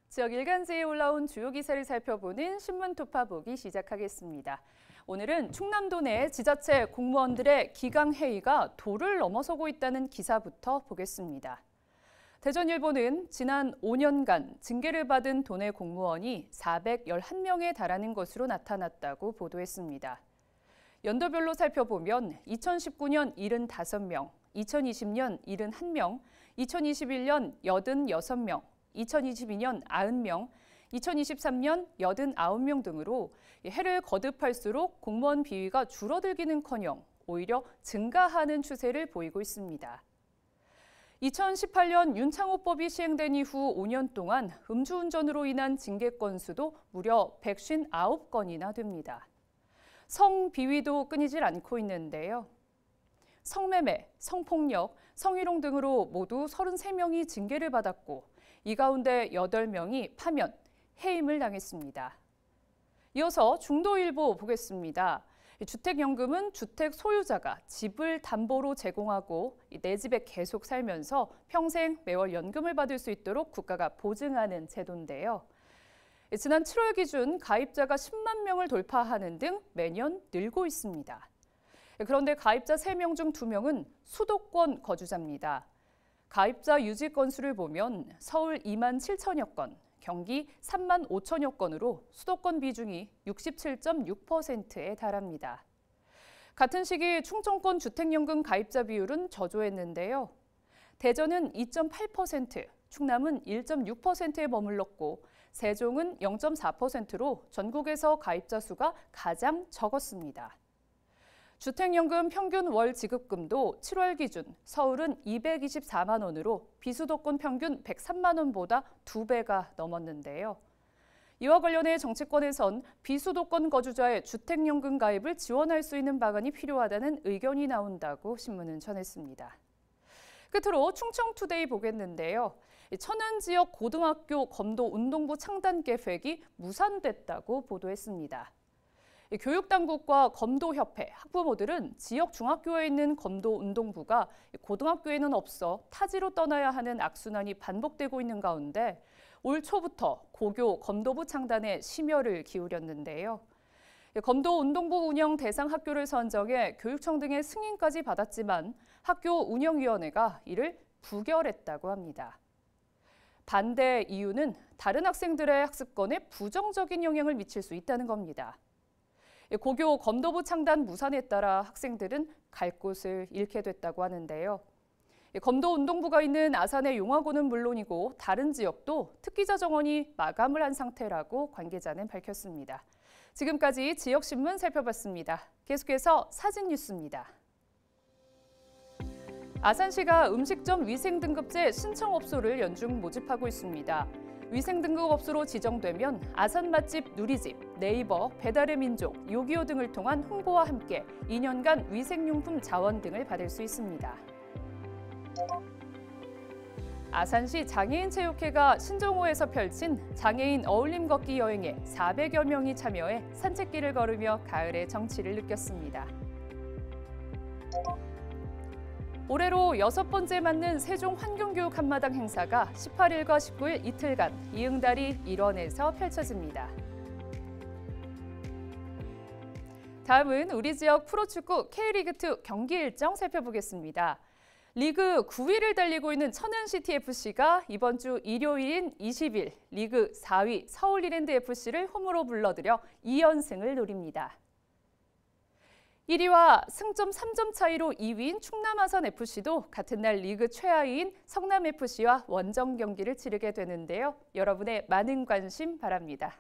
지역 일간지에 올라온 주요 기사를 살펴보는 신문 토파 보기 시작하겠습니다. 오늘은 충남도 내 지자체 공무원들의 기강회의가 도를 넘어서고 있다는 기사부터 보겠습니다. 대전일보는 지난 5년간 징계를 받은 도내 공무원이 411명에 달하는 것으로 나타났다고 보도했습니다. 연도별로 살펴보면 2019년 75명, 2020년 71명, 2021년 86명, 2022년 90명, 2023년 89명 등으로 해를 거듭할수록 공무원 비위가 줄어들기는커녕 오히려 증가하는 추세를 보이고 있습니다. 2018년 윤창호법이 시행된 이후 5년 동안 음주운전으로 인한 징계 건수도 무려 159건이나 됩니다. 성비위도 끊이질 않고 있는데요. 성매매, 성폭력, 성희롱 등으로 모두 33명이 징계를 받았고 이 가운데 8명이 파면, 해임을 당했습니다. 이어서 중도일보 보겠습니다. 주택연금은 주택 소유자가 집을 담보로 제공하고 내 집에 계속 살면서 평생 매월 연금을 받을 수 있도록 국가가 보증하는 제도인데요. 지난 7월 기준 가입자가 10만 명을 돌파하는 등 매년 늘고 있습니다. 그런데 가입자 3명 중 2명은 수도권 거주자입니다. 가입자 유지 건수를 보면 서울 2만 7천여 건, 경기 3만 5천여 건으로 수도권 비중이 67.6%에 달합니다. 같은 시기 충청권 주택연금 가입자 비율은 저조했는데요. 대전은 2.8%, 충남은 1.6%에 머물렀고 세종은 0.4%로 전국에서 가입자 수가 가장 적었습니다. 주택연금 평균 월 지급금도 7월 기준 서울은 224만 원으로 비수도권 평균 103만 원보다 2배가 넘었는데요. 이와 관련해 정치권에선 비수도권 거주자의 주택연금 가입을 지원할 수 있는 방안이 필요하다는 의견이 나온다고 신문은 전했습니다. 끝으로 충청투데이 보겠는데요. 천안 지역 고등학교 검도 운동부 창단 계획이 무산됐다고 보도했습니다. 교육당국과 검도협회, 학부모들은 지역 중학교에 있는 검도운동부가 고등학교에는 없어 타지로 떠나야 하는 악순환이 반복되고 있는 가운데 올 초부터 고교 검도부 창단에 심혈을 기울였는데요. 검도운동부 운영 대상 학교를 선정해 교육청 등의 승인까지 받았지만 학교 운영위원회가 이를 부결했다고 합니다. 반대 이유는 다른 학생들의 학습권에 부정적인 영향을 미칠 수 있다는 겁니다. 고교 검도부 창단 무산에 따라 학생들은 갈 곳을 잃게 됐다고 하는데요. 검도운동부가 있는 아산의 용화고는 물론이고 다른 지역도 특기자 정원이 마감을 한 상태라고 관계자는 밝혔습니다. 지금까지 지역신문 살펴봤습니다. 계속해서 사진 뉴스입니다. 아산시가 음식점 위생등급제 신청업소를 연중 모집하고 있습니다. 위생등급업소로 지정되면 아산 맛집 누리집, 네이버, 배달의 민족, 요기요 등을 통한 홍보와 함께 2년간 위생용품 자원 등을 받을 수 있습니다. 아산시 장애인체육회가 신정호에서 펼친 장애인 어울림 걷기 여행에 400여 명이 참여해 산책길을 걸으며 가을의 정취를 느꼈습니다. 올해로 6번째 맞는 세종 환경교육 한마당 행사가 18일과 19일 이틀간 이응다리 일원에서 펼쳐집니다. 다음은 우리 지역 프로축구 K리그2 경기 일정 살펴보겠습니다. 리그 9위를 달리고 있는 천안시티FC가 이번 주 일요일인 20일 리그 4위 서울 이랜드FC를 홈으로 불러들여 2연승을 노립니다. 1위와 승점 3점 차이로 2위인 충남 아산FC도 같은 날 리그 최하위인 성남FC와 원정 경기를 치르게 되는데요. 여러분의 많은 관심 바랍니다.